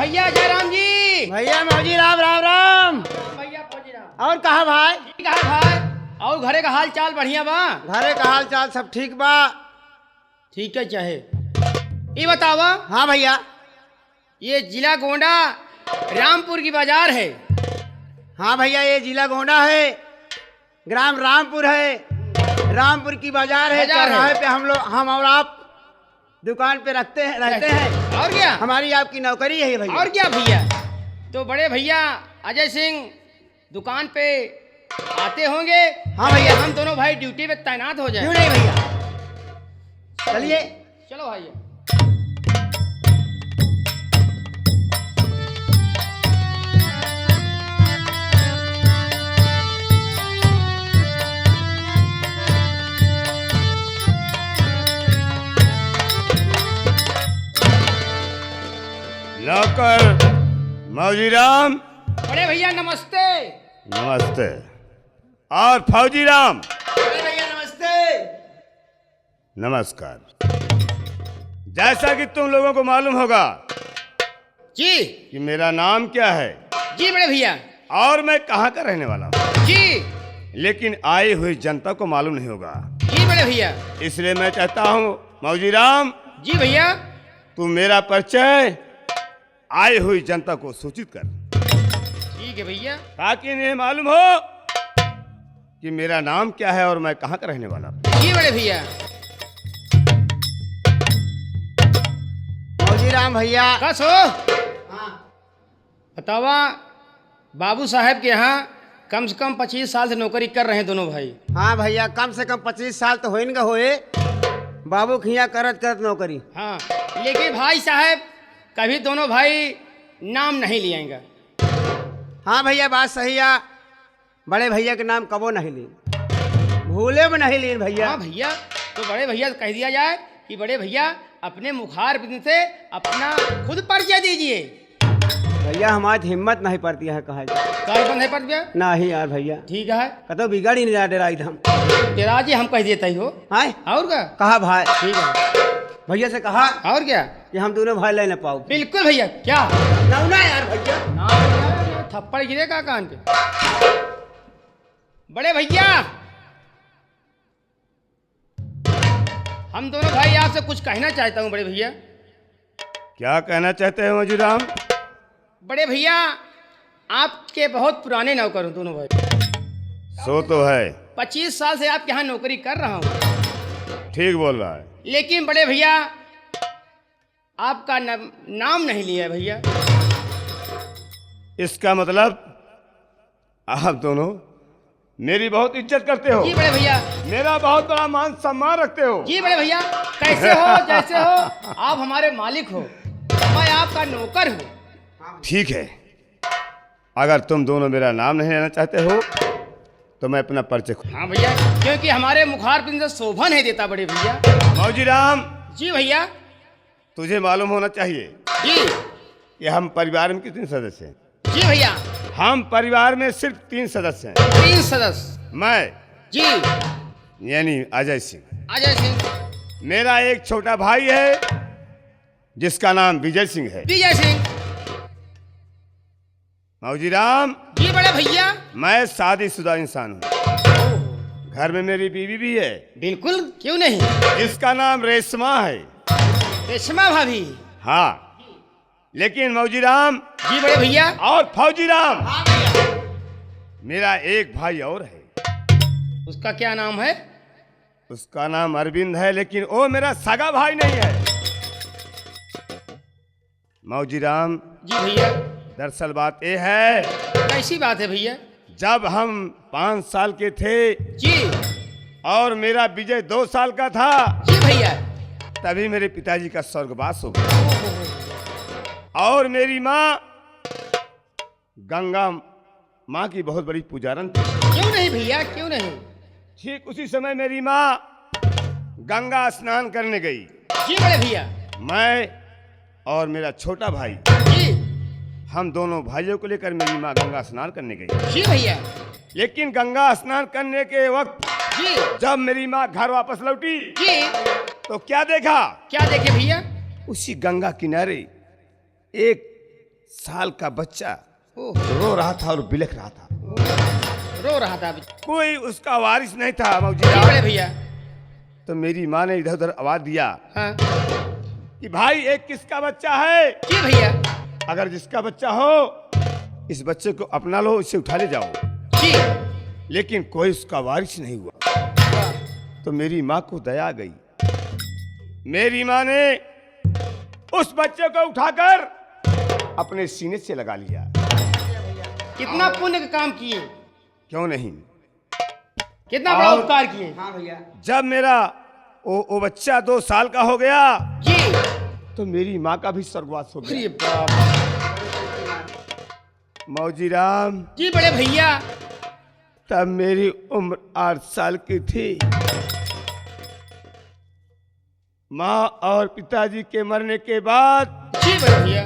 भैया जयराम जी। भैया मौजी राम राम राम। भैया फौजी राम। और कहा भाई? ठीक है भाई। और घरे का हाल चाल बढ़िया बा? घरे का हाल चाल सब ठीक बा। ठीक है चाहे ये बतावा। हाँ भैया। ये जिला गोंडा रामपुर की बाजार है। हाँ भैया, ये जिला गोंडा है, ग्राम रामपुर है, रामपुर की बाजार है। चौराहे पे हम और आप दुकान पे रहते हैं। और क्या? हमारी आपकी नौकरी है भैया। और क्या भैया? तो बड़े भैया अजय सिंह दुकान पे आते होंगे। हाँ भैया। हम दोनों भाई ड्यूटी पे तैनात हो जाए। क्यों नहीं भैया, चलिए। चलो भाई। नौकर मौजीराम। बड़े भैया नमस्ते। नमस्ते। और फौजीराम। बड़े भैया नमस्ते। नमस्कार। जैसा कि तुम लोगों को मालूम होगा जी कि मेरा नाम क्या है जी बड़े भैया। और मैं कहाँ का रहने वाला हूँ, जी लेकिन आई हुई जनता को मालूम नहीं होगा। जी बड़े भैया। इसलिए मैं चाहता हूँ मौजीराम, जी भैया। तू मेरा परिचय आई हुई जनता को सूचित कर, ठीक है भैया। ताकि इन्हें मालूम हो कि मेरा नाम क्या है और मैं कहाँ का रहने वाला हूँ। जी बड़े भैया। मौजी राम भैया। कस हो? हाँ। बतावा। बाबू साहब के यहाँ कम से कम 25 साल से नौकरी कर रहे हैं दोनों भाई। हाँ भैया, कम से कम 25 साल तो होइनगा होए बाबू खिया करत नौकरी। हाँ, लेकिन भाई साहब कभी दोनों भाई नाम नहीं लिएंगे। हाँ भैया, बात सही है। बड़े भैया के नाम कबो नहीं ली, भूले में नहीं ली भैया। हाँ भैया, तो बड़े भैया कह दिया जाए कि बड़े भैया अपने मुखार बिंद से अपना खुद परिचय दीजिए। भैया हमारी हिम्मत नहीं पड़ती है, कहा काय बंद है पर भैया? नहीं यार भैया, ठीक है। कतो बिगड़ ही नहीं जा डरा हम। तेरा जी हम कह देते ही हो। हाय और क्या? कहा भाई? ठीक है भैया से कहा और क्या? कि हम दोनों भाई ले न पाओ। बिल्कुल भैया। क्या ना यार भैया, ना थप्पड़ गिरेगा कान पे। बड़े भैया हम दोनों भाई आपसे कुछ कहना चाहता हूँ। बड़े भैया। क्या कहना चाहते हैं मौजीराम? बड़े भैया आपके बहुत पुराने नौकर हूँ दोनों भाई। सो तो है, 25 साल से आपके यहाँ नौकरी कर रहा हूँ। ठीक बोल रहा है। लेकिन बड़े भैया आपका नाम नहीं लिया है भैया। इसका मतलब आप दोनों मेरी बहुत इज्जत करते हो, जी बड़े भैया। मेरा बहुत बड़ा मान सम्मान रखते हो। जी बड़े भैया, कैसे हो जैसे हो आप हमारे मालिक हो, मैं आपका नौकर हूँ। ठीक है, अगर तुम दोनों मेरा नाम नहीं लेना चाहते हो तो मैं अपना परिचय। हाँ भैया, क्योंकि हमारे मुखार बिंद से शोभा नहीं देता बड़े भैया। मौजीराम, जी भैया। तुझे मालूम होना चाहिए जी कि हम परिवार में कितने सदस्य हैं। जी भैया। हम परिवार में सिर्फ 3 सदस्य हैं। 3 सदस्य। मैं जी यानी अजय सिंह, अजय सिंह, मेरा एक छोटा भाई है जिसका नाम विजय सिंह है। विजय सिंह। मौजीराम, जी बड़े भैया। मैं शादीशुदा इंसान हूँ, घर में मेरी बीवी भी है बिल्कुल, क्यों नहीं। जिसका नाम रेशमा है। रेशमा भाभी। हाँ, लेकिन मौजीराम जी बड़े भैया। और फौजीराम, मेरा एक भाई और है। उसका क्या नाम है? उसका नाम अरविंद है, लेकिन वो मेरा सगा भाई नहीं है। मौजीराम, जी भैया। दरअसल बात यह है, कैसी बात है भैया? जब हम 5 साल के थे जी और मेरा विजय 2 साल का था, जी भैया। तभी मेरे पिताजी का स्वर्गवास हो गया। और मेरी माँ गंगा माँ की बहुत बड़ी पुजारन थी। क्यों नहीं भैया, क्यों नहीं। ठीक उसी समय मेरी माँ गंगा स्नान करने गई। जी बड़े भैया। मैं और मेरा छोटा भाई, जी हम दोनों भाइयों को लेकर मेरी माँ गंगा स्नान करने गई। जी भैया। लेकिन गंगा स्नान करने के वक्त जी जब मेरी माँ घर वापस लौटी जी तो क्या देखा? क्या देखे भैया? उसी गंगा किनारे एक साल का बच्चा ओह, रो रहा था और बिलख रहा था। रो रहा था अभी। कोई उसका वारिस नहीं था मौजी जी बड़े राम। भैया। तो मेरी माँ ने इधर उधर आवाज दिया हाँ कि भाई एक किसका बच्चा है? जी भैया। अगर जिसका बच्चा हो इस बच्चे को अपना लो, इसे उठा ले जाओ। जी। लेकिन कोई उसका वारिस नहीं हुआ। वाह, तो मेरी माँ को दया आ गई। मेरी माँ ने उस बच्चे को उठाकर अपने सीने से लगा लिया। कितना पुण्य का काम किए, क्यों नहीं? कितना बड़ा और- उपकार किए। हाँ भैया। जब मेरा वो बच्चा 2 साल का हो गया जी। तो मेरी माँ का भी स्वर्गवास हो अरे गया। बाप। मौजी राम, जी बड़े भैया। तब मेरी उम्र 8 साल की थी। माँ और पिताजी के मरने के बाद जी बड़े भैया।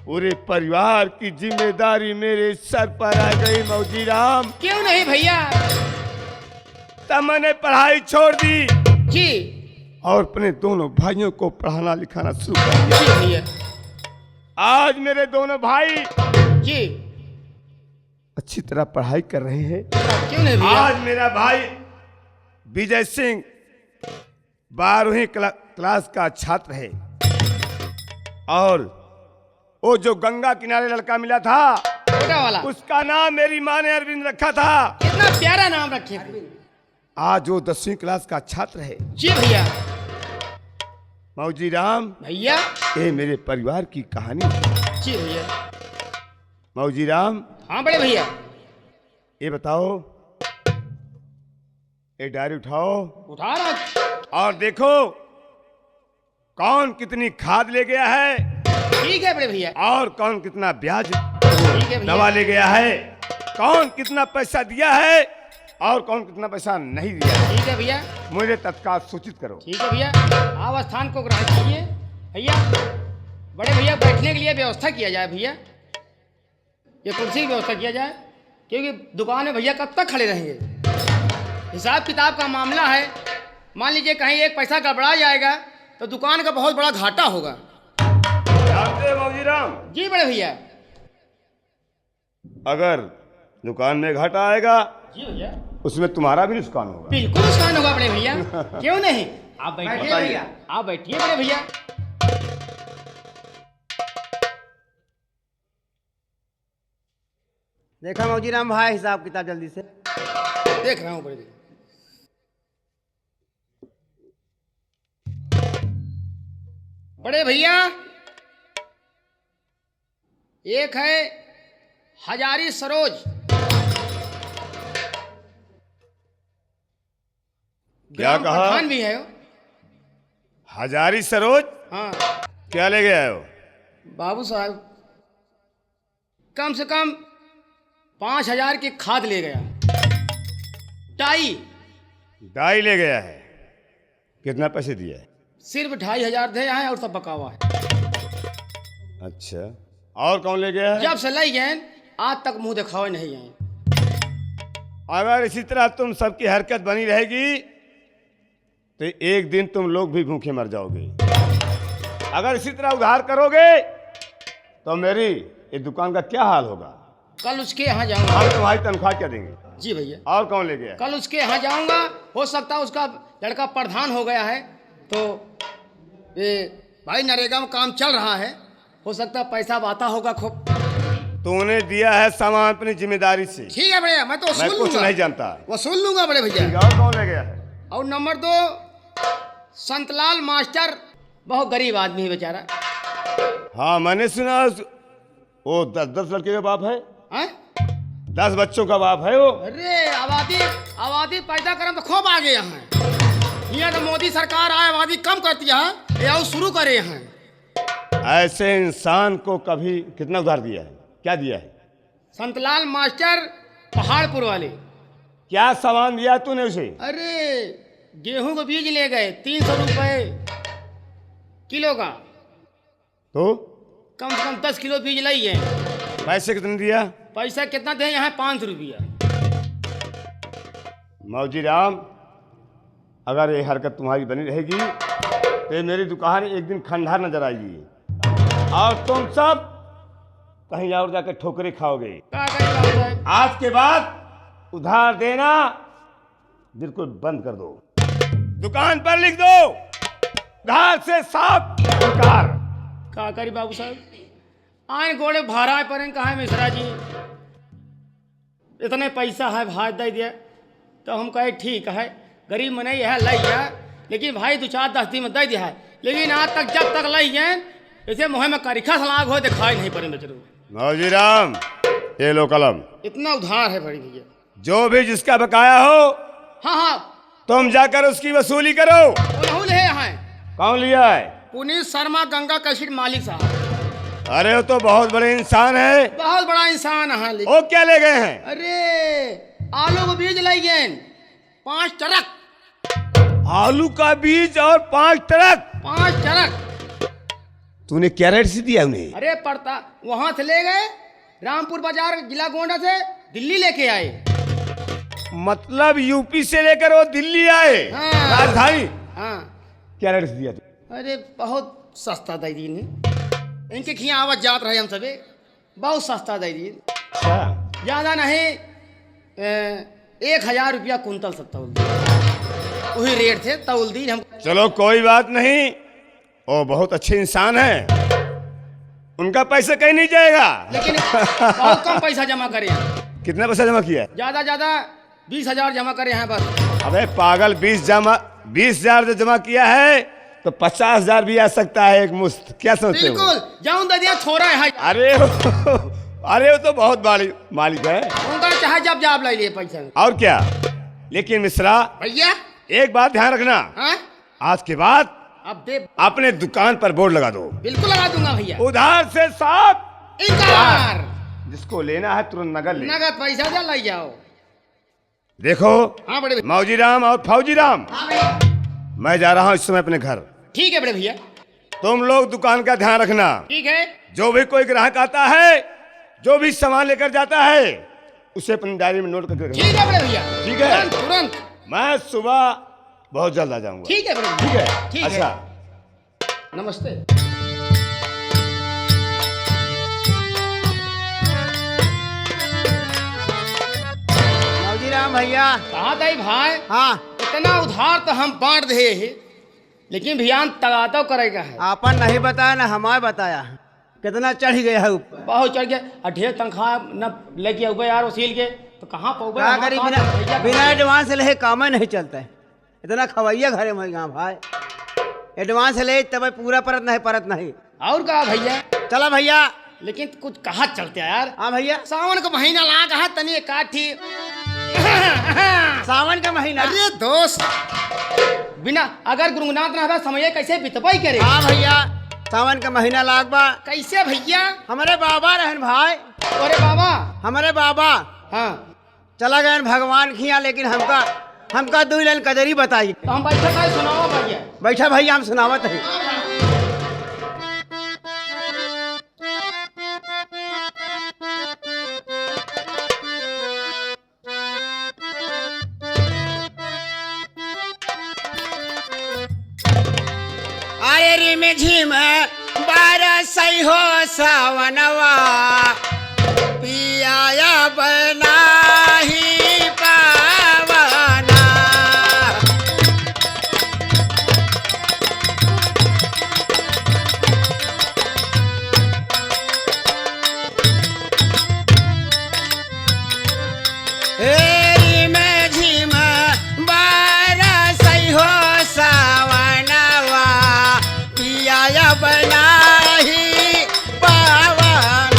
पूरे परिवार की जिम्मेदारी मेरे सर पर आ गई मौजी राम। क्यों नहीं भैया। तब मैंने पढ़ाई छोड़ दी जी। और अपने दोनों भाइयों को पढ़ाना लिखाना शुरू कर दिया। जी भैया। आज मेरे दोनों भाई जी। अच्छी तरह पढ़ाई कर रहे हैं। क्यों नहीं भैया। आज मेरा भाई विजय सिंह 12वीं क्लास का छात्र है। और वो जो गंगा किनारे लड़का मिला था छोटा वाला, उसका नाम मेरी माँ ने अरविंद रखा था। कितना प्यारा नाम रखे थे। आज वो 10वीं क्लास का छात्र है। जी भैया। मौजी राम, भैया। ये मेरे परिवार की कहानी है। जी भैया। मौजी राम, हाँ बड़े भैया। ये बताओ, ये डायरी उठाओ उठा रहा। और देखो कौन कितनी खाद ले गया है ठीक है बड़े भैया। और कौन कितना ब्याज ठीक है दवा भैया। ले गया है, कौन कितना पैसा दिया है और कौन कितना पैसा नहीं दिया है। ठीक है भैया। मुझे तत्काल सूचित करो। ठीक है भैया। आप स्थान को ग्रहण कीजिए। भैया बड़े भैया बैठने के लिए व्यवस्था किया जाए। भैया ये कुर्सी की व्यवस्था किया जाए, क्योंकि दुकान में भैया कब तक खड़े रहेंगे। हिसाब किताब का मामला है। मान लीजिए कहीं एक पैसा गड़बड़ा जाएगा तो दुकान का बहुत बड़ा घाटा होगा। जानते हैं मौजी राम, जी बड़े भैया। अगर दुकान में घाटा आएगा जी भैया। उसमें तुम्हारा भी नुकसान होगा। बिल्कुल नुकसान होगा बड़े भैया। क्यों नहीं। आप बैठिए बैठिए भैया। आप बैठिए बड़े भैया। देखा मौजी राम भाई, हिसाब किताब जल्दी से। देख रहा हूँ बड़े भैया। बड़े भैया एक है हजारी सरोज, क्या ग्राम कहा? प्रधान भी है। हजारी सरोज हाँ क्या ले गया है वो? बाबू साहब कम से कम 5,000 की खाद ले गया। डाई डाई ले गया है। कितना पैसे दिया है? सिर्फ 2,500 दे हैं और सब बका हुआ है। अच्छा, और कौन ले गया है? जब से लाई गए आज तक मुंह दिखावे नहीं गए। अगर इसी तरह तुम सबकी हरकत बनी रहेगी तो एक दिन तुम लोग भी भूखे मर जाओगे। अगर इसी तरह उधार करोगे तो मेरी ये दुकान का क्या हाल होगा? कल उसके यहाँ जाऊंगा। हम तुम्हारी तनख्वाह क्या देंगे? जी भैया। और कौन ले गया है? कल उसके यहाँ जाऊंगा। हो सकता है उसका लड़का प्रधान हो गया है, तो ये भाई नरेगा में काम चल रहा है, हो सकता है पैसा आता होगा खूब। तूने दिया है सामान अपनी जिम्मेदारी से। ठीक है भैया, मैं तो मैं वसूल कुछ लूंगा। नहीं जानता। वसूल लूंगा बड़े भैया। ठीक है, और कौन ले गया है? और नंबर 2 संतलाल मास्टर, बहुत गरीब आदमी है बेचारा। हाँ, मैंने सुना वो 10 लड़के का बाप है। हैं? 10 बच्चों का बाप है वो। अरे आबादी पैदा करम तो खूब आगे यहाँ तो मोदी सरकार आए, आबादी कम करती है, ये और शुरू करे हैं। ऐसे इंसान को कभी कितना उधार दिया है? क्या दिया है? संतलाल मास्टर पहाड़पुर वाले। क्या सामान दिया तूने उसे? अरे गेहूं का बीज ले गए 300 रुपए किलो का। तो कम से कम 10 किलो बीज लाई है। पैसे कितने दिया? पैसा कितना दे यहाँ? 500 रुपया। मौजी राम, अगर ये हरकत तुम्हारी बनी रहेगी तो ये मेरी दुकान एक दिन खंडहर नजर आएगी और तुम सब कहीं और जाकर ठोकरे खाओगे। का करी बाबू साहब? आज के बाद उधार देना बिल्कुल बंद कर दो। दुकान पर लिख दो उधार से साफ इनकार। का करी बाबू साहब? आए गोड़े भाड़ा पर कहा मिश्रा जी इतने पैसा है भाई दे दिया तो हम कहे ठीक है गरीब में नहीं है लई है, लेकिन भाई 2-4-10 दिन में दे दिया है, लेकिन आज तक जब तक लई है ऐसे मुँह में करीखा सलाग हो दिखाई नहीं पड़े बेचरू। मौजीराम ये लो कलम। इतना उधार है बड़ी भैया। जो भी जिसका बकाया हो हाँ हाँ तुम जाकर उसकी वसूली करो। उन्होंने ले हैं कौन लिया है? पुनीत शर्मा गंगा कैसेट मालिक साहब। अरे वो तो बहुत बड़े इंसान है। बहुत बड़ा इंसान है लेकिन वो क्या ले गए हैं? अरे आलू को बीज लाई गए 5 ट्रक। आलू का बीज और 5 ट्रक। 5 ट्रक। तूने क्या रेट से दिया उन्हें? अरे पड़ता वहां से ले गए रामपुर बाजार जिला गोंडा से दिल्ली लेके आए। मतलब यूपी से लेकर वो दिल्ली आए। हाँ। राजधानी। हाँ क्या रेट से दिया तू? अरे बहुत सस्ता दे दी ने इनके खिया आवाज जात रहे हम सभी बहुत सस्ता दे दी। अच्छा ज़्यादा नहीं 1000 रुपया कुंतल सब तौल दी वही रेट थे तौल दी हम। चलो कोई बात नहीं वो बहुत अच्छे इंसान हैं उनका पैसा कहीं नहीं जाएगा। लेकिन बहुत कम पैसा जमा करे हैं। कितना पैसा जमा किया है? ज़्यादा 20,000 जमा करे हैं बस। अबे पागल 20,000 जो जमा किया है तो 50,000 भी आ सकता है एक मुश्त। क्या समझते हो? बिल्कुल जाऊं दे दिया छोड़ा है। अरे वो तो बहुत बड़ी मालिक है उनका चाहे जब जाब ले लिए पैसा। और क्या। लेकिन मिश्रा भैया एक बात ध्यान रखना। हाँ आज के बाद अब दे अपने दुकान पर बोर्ड लगा दो बिल्कुल लगा दूंगा भैया। उधार से साफ इनकार। जिसको लेना है तुरंत नगद ले। नगद पैसा जा ले जाओ। देखो हाँ बड़े भैया। मौजीराम और फौजीराम हाँ भैया मैं जा रहा हूँ इस समय अपने घर। ठीक है बड़े भैया। तुम लोग दुकान का ध्यान रखना। ठीक है जो भी कोई ग्राहक आता है जो भी सामान लेकर जाता है उसे अपनी डायरी में नोट करके रखना। ठीक है बड़े भैया। ठीक है। तुरंत। मैं सुबह बहुत जल्द आ जाऊंगा। ठीक है बड़े ठीक भैया। है। ठीक अच्छा है। नमस्ते। मौजीराम भैया। कहा था भाई हाँ इतना उधार तो हम बांट दे है, लेकिन भियान तगातो करेगा है। आपन नहीं बताया ना हमारे बताया कितना चढ़ गया है ऊपर। बहुत चढ़ गया और ढेर तनख्वाह न लेके आओगे यार वसील के तो कहाँ पाओगे? क्या करी बिना एडवांस ले काम नहीं चलता है। इतना खवैया घरे में गाँव भाई एडवांस ले तब पूरा परत नहीं। और कहा भैया चला भैया। लेकिन कुछ कहा चलते हैं यार। हाँ भैया सावन का महीना ला कहा तनी एक काठी। सावन का महीना। अरे दोस्त बिना अगर गुरुनाथ ना समय कैसे बितवाई करे। हाँ भैया सावन का महीना लाग बा। कैसे भैया? हमारे बाबा रहन भाई। अरे बाबा। हमारे बाबा हाँ चला गए भगवान खिया, लेकिन हमका 2 लाइन कजरी बताई। तो हम बैठा का सुनाओ भैया। बैठा भैया हम सुनावत है। आए रे में झिम बारस हो सावनवा पियाया बनाही पावना। रे में झिम बारस हो सावनवा पियाया बनाही पावना।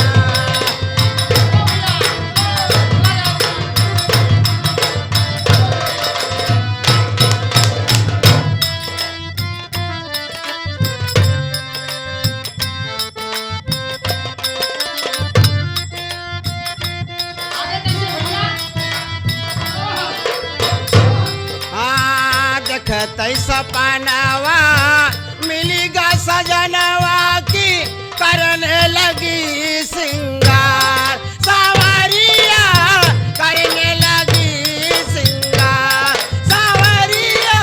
देखते सपनावा मिलीगा सजनवा की करने लगी सिंगार। सावरिया करने लगी सिंगार। सावरिया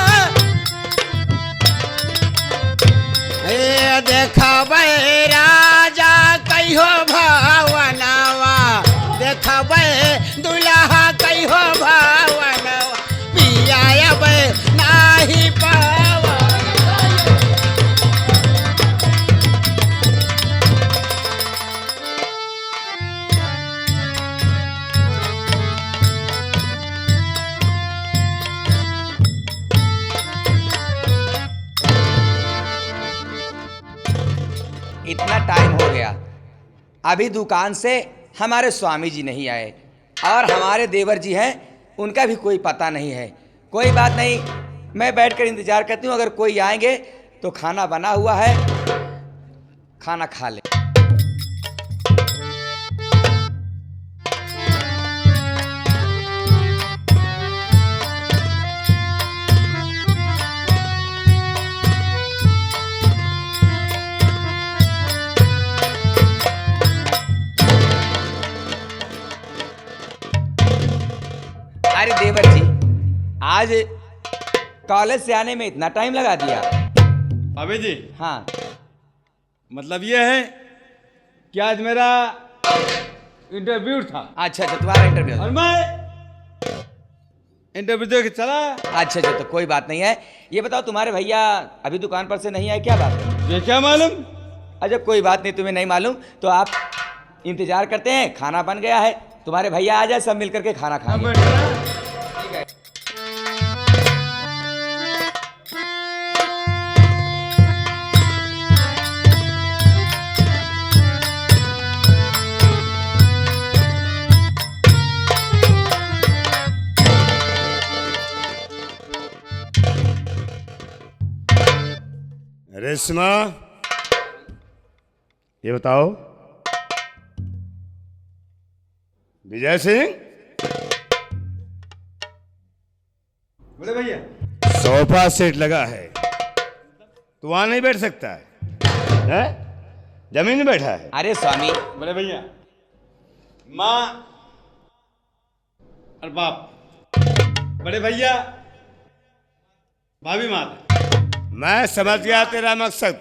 देखबै राजा कहियो भवन अभी दुकान से हमारे स्वामी जी नहीं आए और हमारे देवर जी हैं, उनका भी कोई पता नहीं है। कोई बात नहीं, मैं बैठकर इंतजार करती हूँ, अगर कोई आएंगे तो खाना बना हुआ है, खाना खा ले। अरे देवर जी, आज कॉलेज से आने में इतना टाइम लगा दिया? अबे जी, हाँ, मतलब ये है कि आज मेरा इंटरव्यू था अच्छा अच्छा, तुम्हारा इंटरव्यू। और मैं इंटरव्यू दे के चला। अच्छा अच्छा, तो कोई बात नहीं है। ये बताओ, तुम्हारे भैया अभी दुकान पर से नहीं आए, क्या बात है? ये क्या मालूम? अच्छा कोई बात नहीं, तुम्हें नहीं मालूम तो आप इंतजार करते हैं, खाना बन गया है, तुम्हारे भैया आ जाए, सब मिलकर के खाना खाएंगे। ठीक है। रेशमा, ये बताओ, विजय सिंह, बड़े भैया, सोफा सेट लगा है, तू वहां नहीं बैठ सकता है? जमीन में बैठा है। अरे स्वामी, बड़े भैया, माँ और बाप, बड़े भैया, भाभी माता। मैं समझ गया तेरा मकसद।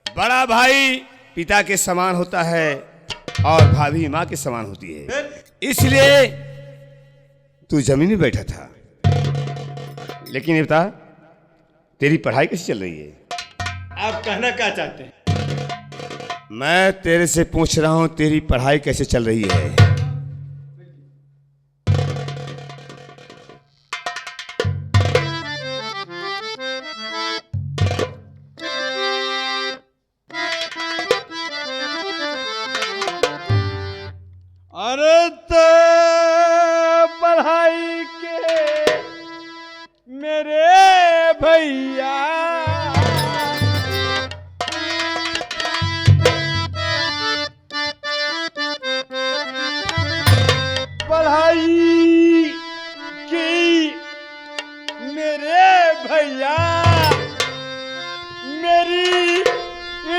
बड़ा भाई पिता के समान होता है और भाभी माँ के समान होती है, इसलिए तू जमीन में बैठा था। लेकिन ये बता, तेरी पढ़ाई कैसी चल रही है? आप कहना क्या चाहते हैं? मैं तेरे से पूछ रहा हूं, तेरी पढ़ाई कैसे चल रही है? अरे तो पढ़ाई के मेरे भैया, पढ़ाई की मेरे भैया, मेरी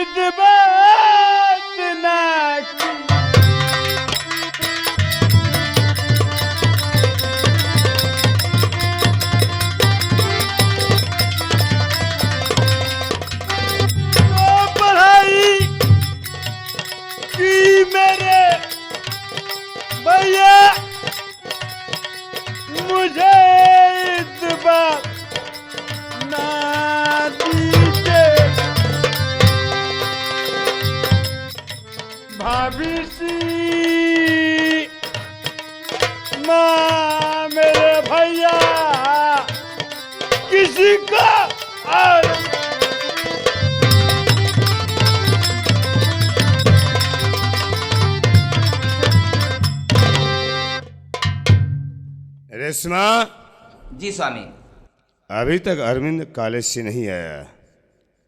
इत्बात ना की। मेरे भैया मुझे इत्बार ना दीजिए, भाभी सी माँ मेरे भैया किसी का और रेशमा। जी स्वामी। अभी तक अरविंद कॉलेज से नहीं आया,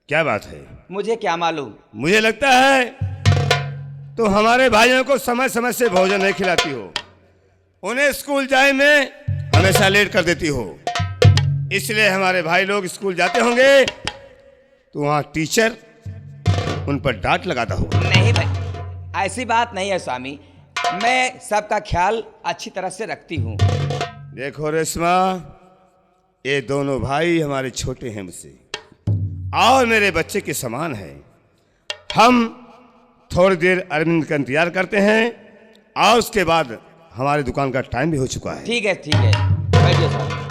क्या बात है? मुझे क्या मालूम। मुझे लगता है तो हमारे भाइयों को समय समय से भोजन नहीं खिलाती हो, उन्हें स्कूल जाने में हमेशा लेट कर देती हो, इसलिए हमारे भाई लोग स्कूल जाते होंगे तो वहाँ टीचर उन पर डांट लगाता होगा। नहीं भाई, ऐसी बात नहीं है स्वामी, मैं सबका ख्याल अच्छी तरह से रखती हूँ। देखो रेशमा, ये दोनों भाई हमारे छोटे हैं मुझसे और मेरे बच्चे के समान हैं। हम थोड़ी देर अरविंद का इंतजार करते हैं और उसके बाद हमारी दुकान का टाइम भी हो चुका है। ठीक है ठीक है, बैठिए स्वामी।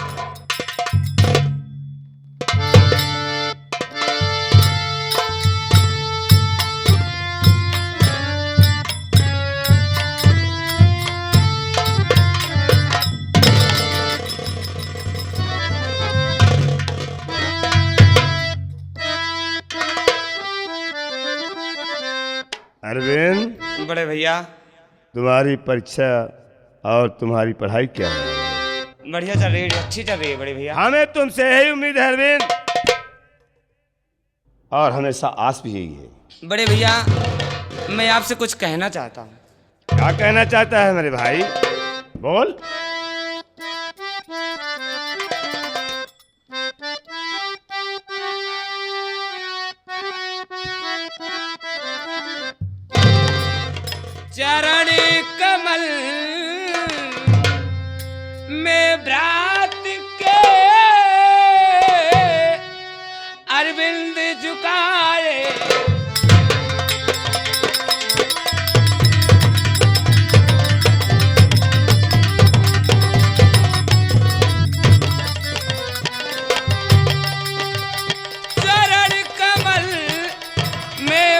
अरविंद, अरविंद, बड़े भैया। तुम्हारी परीक्षा और तुम्हारी पढ़ाई क्या है? बढ़िया चल रही है, अच्छी चल रही है बड़े भैया। हमें तुमसे यही उम्मीद है अरविंद, और हमेशा आस भी यही है। बड़े भैया, मैं आपसे कुछ कहना चाहता हूँ। क्या कहना चाहता है मेरे भाई? बोल। चरण कमल में भ्रात के अरविंद झुकाए, चरण कमल में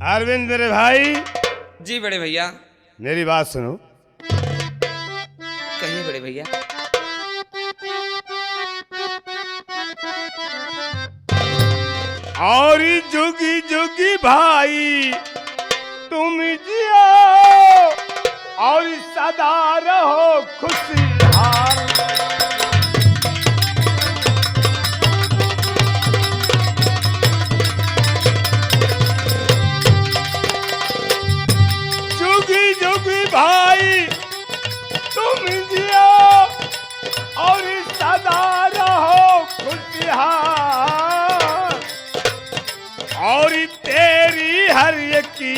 अरविंद मेरे भाई। जी बड़े भैया। मेरी बात सुनो। कहिए बड़े भैया। और जुगी जुगी भाई तुम जियो, और सदा रहो खुशहाल। जुगी जुगी भाई तुम जियो, और सदा रहो खुशहाल। और तेरी हर एक की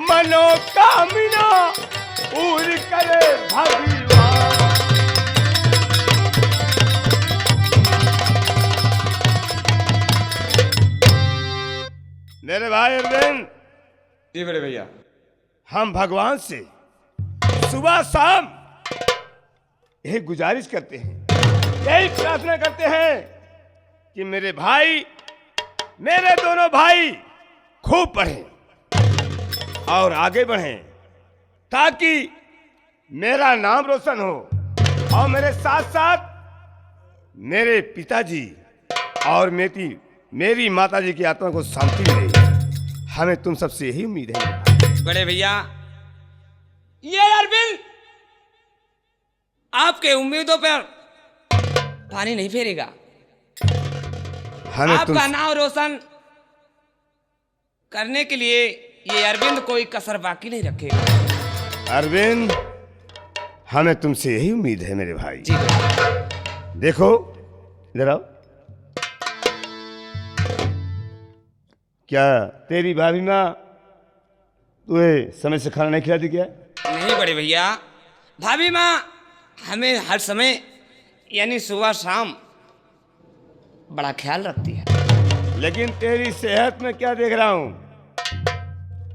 मनोकामना पूरी करे भगवान। मेरे भाई अरविंद। जी बड़े भैया। हम भगवान से सुबह शाम यही गुजारिश करते हैं, यही प्रार्थना करते हैं कि मेरे भाई, मेरे दोनों भाई खूब पढ़ें और आगे बढ़ें, ताकि मेरा नाम रोशन हो और मेरे साथ साथ मेरे पिताजी और मेरी माताजी की आत्मा को शांति मिले। हमें तुम सबसे यही उम्मीद है। बड़े भैया, ये अरविंद आपके उम्मीदों पर पानी नहीं फेरेगा। आपका नाम रोशन करने के लिए ये अरविंद कोई कसर बाकी नहीं रखेगा। अरविंद, हमें तुमसे यही उम्मीद है मेरे भाई। जी देखो इधर आओ। क्या तेरी भाभी माँ तुम्हें समय से खाना नहीं खिलाती क्या? नहीं बड़े भैया, भाभी माँ हमें हर समय यानी सुबह शाम बड़ा ख्याल रखती है। लेकिन तेरी सेहत में क्या देख रहा हूँ?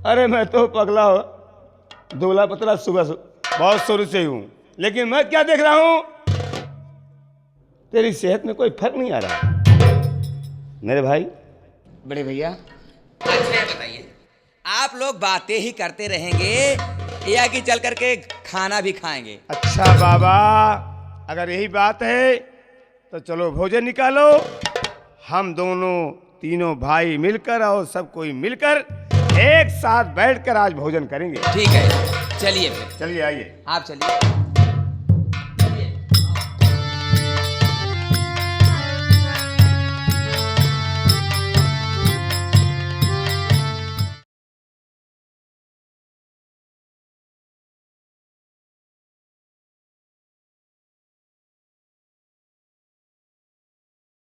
अरे मैं तो पगला हो, दुबला पतला सुबह बहुत शुरू से हूँ, लेकिन मैं क्या देख रहा हूँ? तेरी सेहत में कोई फर्क नहीं आ रहा मेरे भाई। बड़े भैया, अच्छा बताइए, आप लोग बातें ही करते रहेंगे या कि चल करके खाना भी खाएंगे? अच्छा बाबा, अगर यही बात है तो चलो भोजन निकालो। हम दोनों तीनों भाई मिलकर और सब कोई मिलकर एक साथ बैठकर आज भोजन करेंगे। ठीक है, चलिए फिर। चलिए आइए। आप चलिए।